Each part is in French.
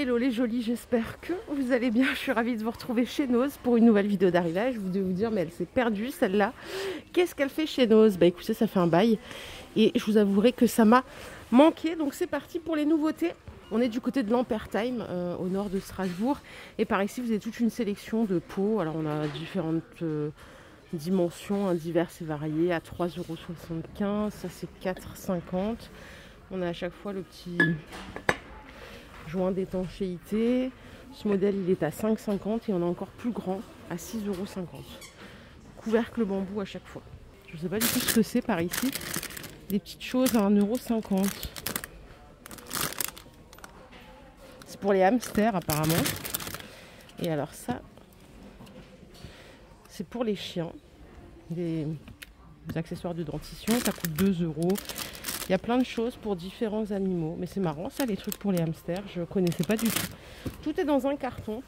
Hello les jolis, j'espère que vous allez bien. Je suis ravie de vous retrouver chez Nose pour une nouvelle vidéo d'arrivage. Je voulais vous dire, mais elle s'est perdue celle-là. Qu'est-ce qu'elle fait chez Nose? Bah écoutez, ça fait un bail et je vous avouerai que ça m'a manqué. Donc c'est parti pour les nouveautés. On est du côté de l'Ampertime, au nord de Strasbourg. Et par ici, vous avez toute une sélection de pots. Alors on a différentes dimensions, diverses et variées, à 3,75 €. Ça c'est 4,50 €. On a à chaque fois le petit joint d'étanchéité. Ce modèle il est à 5,50 € et on a encore plus grand à 6,50 €. Couvercle bambou à chaque fois. Je ne sais pas du tout ce que c'est par ici. Des petites choses à 1,50 €. C'est pour les hamsters apparemment. Et alors ça, c'est pour les chiens. Des accessoires de dentition, ça coûte 2 €. Il y a plein de choses pour différents animaux. Mais c'est marrant ça, les trucs pour les hamsters. Je ne connaissais pas du tout. Tout est dans un carton.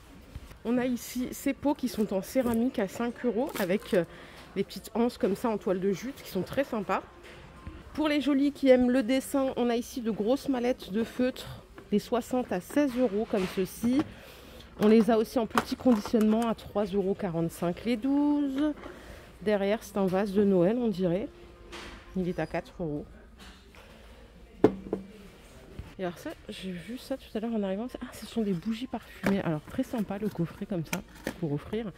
On a ici ces pots qui sont en céramique à 5 € avec des petites anses comme ça en toile de jute qui sont très sympas. Pour les jolis qui aiment le dessin, on a ici de grosses mallettes de feutre, des 60 à 16 € comme ceci. On les a aussi en petit conditionnement à 3,45 € les 12. Derrière, c'est un vase de Noël, on dirait. Il est à 4 €. Et alors ça, j'ai vu ça tout à l'heure en arrivant. Ah, ce sont des bougies parfumées. Alors très sympa le coffret comme ça pour offrir.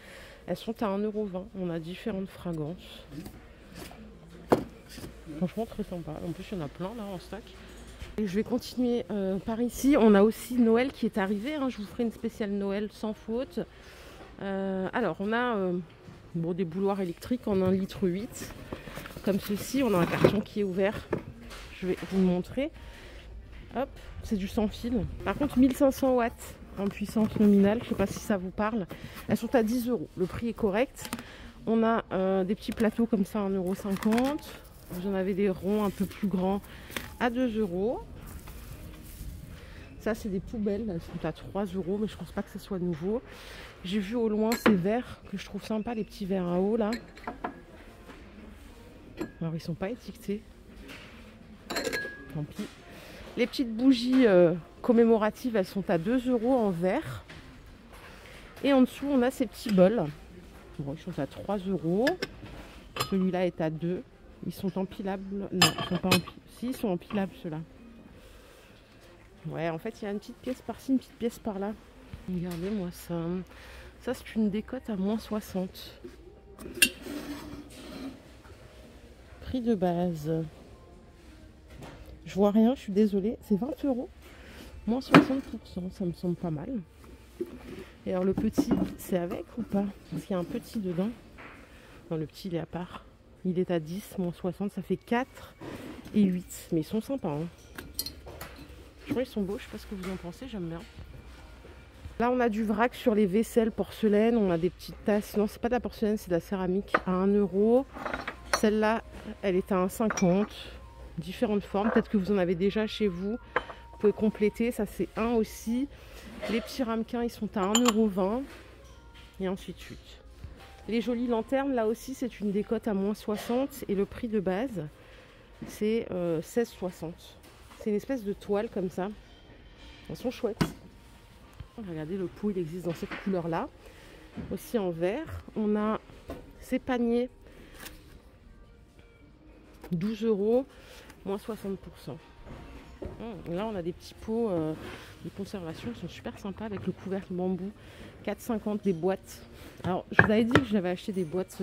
Elles sont à 1,20 €. On a différentes fragrances. Franchement très sympa. En plus il y en a plein là en stock. Et je vais continuer par ici. On a aussi Noël qui est arrivé. Je vous ferai une spéciale Noël sans faute. Alors on a des bouilloires électriques en 1,8 litre. Comme ceci. On a un carton qui est ouvert. Je vais vous le montrer. Hop, c'est du sans fil. Par contre 1500 watts en puissance nominale. Je ne sais pas si ça vous parle. Elles sont à 10 €. Le prix est correct. On a des petits plateaux comme ça à 1,50 €. Vous en avez des ronds un peu plus grands à 2 €. Ça c'est des poubelles. Elles sont à 3 €. Mais je pense pas que ce soit nouveau. J'ai vu au loin ces verres que je trouve sympa. Les petits verres à eau là. Alors ils sont pas étiquetés. Tant pis. Les petites bougies commémoratives, elles sont à 2 € en verre. Et en dessous, on a ces petits bols. Bon, ils sont à 3 €. Celui-là est à 2 €. Ils sont empilables. Non, ils sont pas empilables. Si, ils sont empilables ceux-là. Ouais, en fait, il y a une petite pièce par-ci, une petite pièce par-là. Regardez-moi ça. Ça, c'est une décote à -60 €. Prix de base. Je vois rien, je suis désolée. C'est 20 €. Moins 60%, ça me semble pas mal. Et alors le petit, c'est avec ou pas? Parce qu'il y a un petit dedans. Non, le petit, il est à part. Il est à 10, moins 60, ça fait 4 et 8. Mais ils sont sympas. Je crois qu'ils sont beaux, je sais pas ce que vous en pensez, j'aime bien. Là, on a du vrac sur les vaisselles porcelaine. On a des petites tasses. Non, c'est pas de la porcelaine, c'est de la céramique à 1 €. Celle-là, elle est à 1,50 €. Différentes formes, peut-être que vous en avez déjà chez vous. Vous pouvez compléter, ça c'est 1 aussi. Les petits ramequins, ils sont à 1,20 € et ainsi de suite. Les jolies lanternes, là aussi c'est une décote à -60 et le prix de base c'est 16,60 €. C'est une espèce de toile comme ça. Elles sont chouettes. Regardez, le pot il existe dans cette couleur là. Aussi en vert. On a ces paniers 12 €, moins 60%. Là, on a des petits pots de conservation qui sont super sympas avec le couvercle bambou. 4,50 € des boîtes. Alors, je vous avais dit que j'avais acheté des boîtes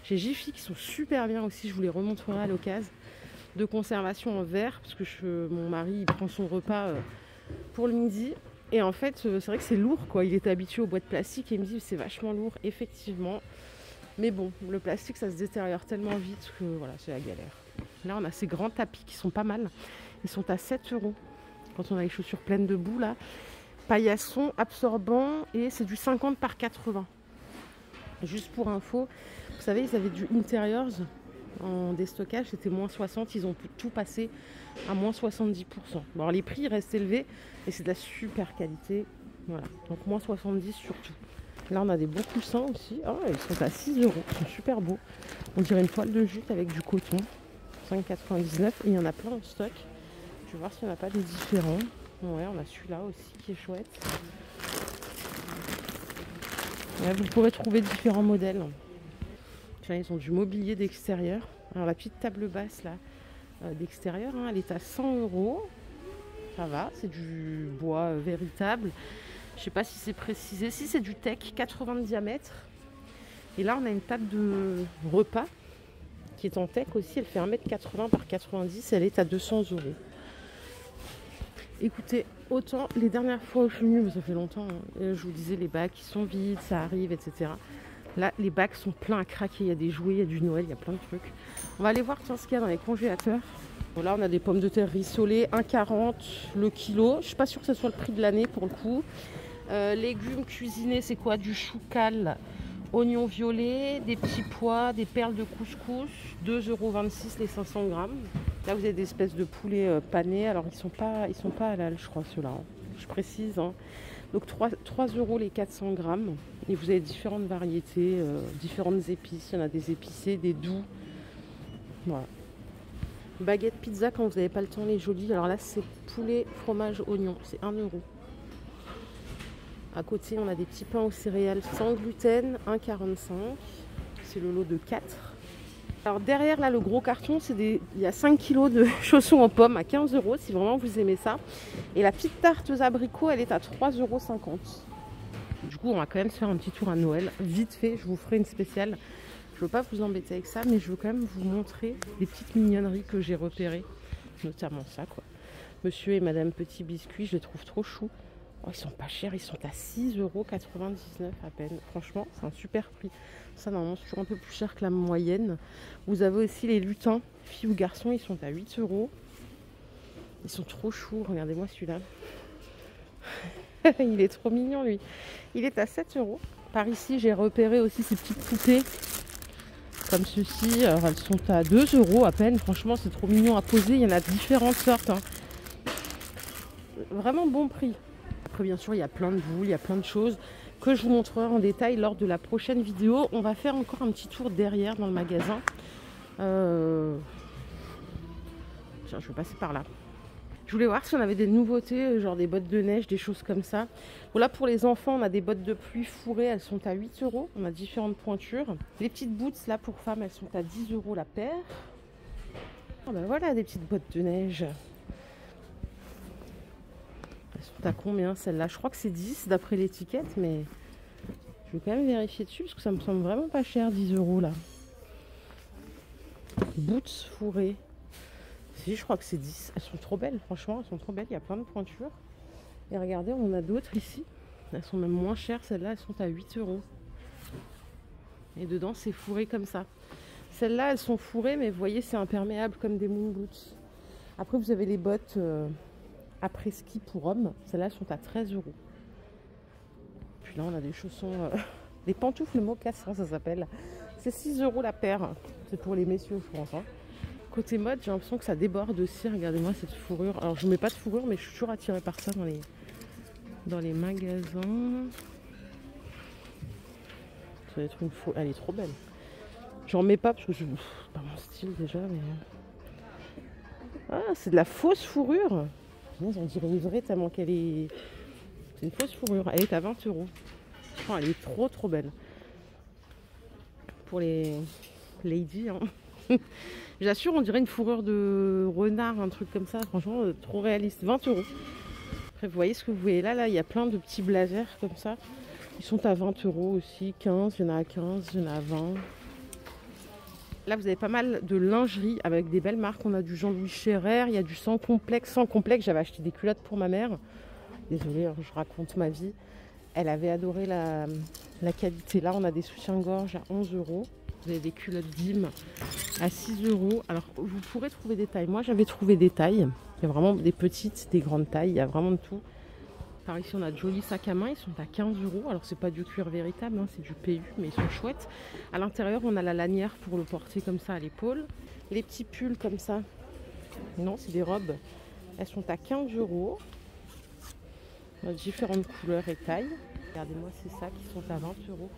chez Jiffy qui sont super bien aussi. Je vous les remontrerai à l'occasion. De conservation en verre parce que mon mari il prend son repas pour le midi. Et en fait, c'est vrai que c'est lourd quoi. Il était habitué aux boîtes plastiques et il me dit c'est vachement lourd, effectivement. Mais bon, le plastique ça se détériore tellement vite que voilà, c'est la galère. Là, on a ces grands tapis qui sont pas mal. Ils sont à 7 € quand on a les chaussures pleines de boue là. Paillasson, absorbant et c'est du 50 par 80. Juste pour info, vous savez, ils avaient du Interiors en déstockage, c'était moins 60. Ils ont tout passé à moins 70%. Bon, alors les prix restent élevés et c'est de la super qualité. Voilà, donc moins 70 surtout. Là, on a des beaux coussins aussi. Oh, ils sont à 6 €. Ils sont super beaux. On dirait une toile de jute avec du coton. 5,99 € et il y en a plein en stock. Je vais voir s'il n'y en a pas des différents. Ouais, on a celui-là aussi qui est chouette. Ouais, vous pourrez trouver différents modèles. Tiens, ils ont du mobilier d'extérieur. Alors la petite table basse là d'extérieur, hein, elle est à 100 €. Ça va, c'est du bois véritable. Je sais pas si c'est précisé. Si c'est du teak, 80 de diamètre. Et là, on a une table de repas qui est en teak aussi. Elle fait 1,80 m par 90 m. Elle est à 200 €. Écoutez, autant les dernières fois où je suis venue, mais ça fait longtemps, hein, je vous disais les bacs qui sont vides, ça arrive, etc. Là, les bacs sont pleins à craquer. Il y a des jouets, il y a du Noël, il y a plein de trucs. On va aller voir tiens, ce qu'il y a dans les congélateurs. Bon, là, on a des pommes de terre rissolées, 1,40 € le kilo. Je ne suis pas sûre que ce soit le prix de l'année pour le coup. Légumes cuisinés, c'est quoi? Du chou cal, oignons violets, des petits pois, des perles de couscous, 2,26 € les 500 grammes. Là, vous avez des espèces de poulets panés. Alors, ils sont pas halal, je crois, ceux-là. Hein. Je précise. Hein. Donc, 3 € les 400 grammes. Et vous avez différentes variétés, différentes épices. Il y en a des épicés, des doux. Voilà. Baguette pizza, quand vous n'avez pas le temps, les jolies. Alors là, c'est poulet, fromage, oignon. C'est 1 €. À côté, on a des petits pains aux céréales sans gluten, 1,45 €. C'est le lot de 4. Alors derrière, là, le gros carton, il y a 5 kg de chaussons aux pommes à 15 € si vraiment vous aimez ça. Et la petite tarte aux abricots, elle est à 3,50 €. Du coup, on va quand même se faire un petit tour à Noël. Vite fait, je vous ferai une spéciale. Je ne veux pas vous embêter avec ça, mais je veux quand même vous montrer des petites mignonneries que j'ai repérées. Notamment ça, quoi. Monsieur et Madame Petit Biscuit, je les trouve trop choux. Oh, ils sont pas chers, ils sont à 6,99 € à peine. Franchement, c'est un super prix. Ça, normalement, c'est toujours un peu plus cher que la moyenne. Vous avez aussi les lutins, filles ou garçons, ils sont à 8 €. Ils sont trop choux, regardez-moi celui-là. Il est trop mignon, lui. Il est à 7 €. Par ici, j'ai repéré aussi ces petites poupées comme ceci. Alors, elles sont à 2 € à peine. Franchement, c'est trop mignon à poser. Il y en a différentes sortes. Hein. Vraiment bon prix. Après, bien sûr, il y a plein de boules, il y a plein de choses que je vous montrerai en détail lors de la prochaine vidéo. On va faire encore un petit tour derrière dans le magasin. Tiens, je vais passer par là. Je voulais voir si on avait des nouveautés, genre des bottes de neige, des choses comme ça. Bon, là, pour les enfants, on a des bottes de pluie fourrées. Elles sont à 8 €. On a différentes pointures. Les petites boots, là, pour femmes, elles sont à 10 € la paire. Oh, ben voilà, des petites bottes de neige. Elles sont à combien celles-là? Je crois que c'est 10 d'après l'étiquette, mais je vais quand même vérifier dessus parce que ça me semble vraiment pas cher, 10 € là. Boots fourrées. Si, je crois que c'est 10. Elles sont trop belles, franchement, elles sont trop belles. Il y a plein de pointures. Et regardez, on en a d'autres ici. Elles sont même moins chères, celles-là, elles sont à 8 €. Et dedans, c'est fourré comme ça. Celles-là, elles sont fourrées, mais vous voyez, c'est imperméable comme des moon boots. Après, vous avez les bottes après-ski pour hommes. Celles-là, elles sont à 13 €. Puis là, on a des chaussons, des pantoufles mocassins, ça s'appelle. C'est 6 € la paire. C'est pour les messieurs, je pense. Hein. Côté mode, j'ai l'impression que ça déborde aussi. Regardez-moi cette fourrure. Alors, je ne mets pas de fourrure, mais je suis toujours attirée par ça dans les magasins. Ça va être une fourrure. Elle est trop belle. J'en mets pas parce que c'est pas mon style déjà. Mais... Ah, c'est de la fausse fourrure. On dirait une vraie tellement qu'elle est... C'est une fausse fourrure. Elle est à 20 €. Oh, elle est trop belle. Pour les ladies, hein. J'assure, on dirait une fourrure de renard, un truc comme ça. Franchement, trop réaliste. 20 €. Après, vous voyez ce que vous voyez là. Là, il y a plein de petits blazers comme ça. Ils sont à 20 € aussi. 15, il y en a à 15, il y en a à 20. Là, vous avez pas mal de lingerie avec des belles marques. On a du Jean-Louis Scherrer. Il y a du Sans Complexe. Sans Complexe, j'avais acheté des culottes pour ma mère. Désolée, hein, je raconte ma vie. Elle avait adoré la qualité. Là, on a des soutiens-gorge à 11 €. Vous avez des culottes Dim à 6 €. Alors, vous pourrez trouver des tailles. Moi, j'avais trouvé des tailles. Il y a vraiment des petites, des grandes tailles. Il y a vraiment de tout. Par ici, on a de jolis sacs à main. Ils sont à 15 €. Alors, c'est pas du cuir véritable, hein, c'est du PU, mais ils sont chouettes. À l'intérieur, on a la lanière pour le porter comme ça à l'épaule. Les petits pulls comme ça. Non, c'est des robes. Elles sont à 15 €. On a différentes couleurs et tailles. Regardez-moi ces sacs qui sont à 20 €.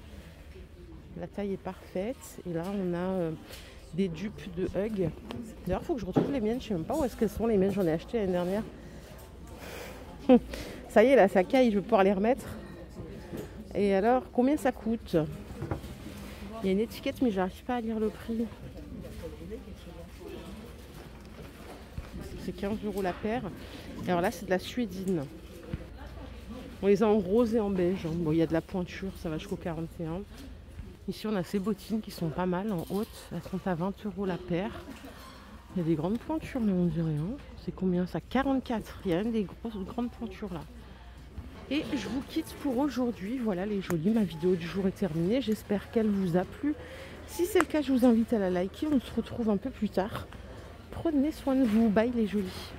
La taille est parfaite. Et là, on a des dupes de Hug. D'ailleurs, il faut que je retrouve les miennes. Je ne sais même pas où est-ce qu'elles sont les miennes. J'en ai acheté l'année dernière. Ça y est, là, ça caille, je vais pouvoir les remettre. Et alors, combien ça coûte? Il y a une étiquette, mais j'arrive pas à lire le prix. C'est 15 € la paire. Et alors là, c'est de la suédine. On les a en rose et en beige. Bon, il y a de la pointure, ça va jusqu'au 41. Ici, on a ces bottines qui sont pas mal en haute. Elles sont à 20 € la paire. Il y a des grandes pointures, mais on dirait. Hein. C'est combien ça? 44. Il y a même des grandes pointures là. Et je vous quitte pour aujourd'hui. Voilà les jolis. Ma vidéo du jour est terminée. J'espère qu'elle vous a plu. Si c'est le cas, je vous invite à la liker. On se retrouve un peu plus tard. Prenez soin de vous. Bye les jolis.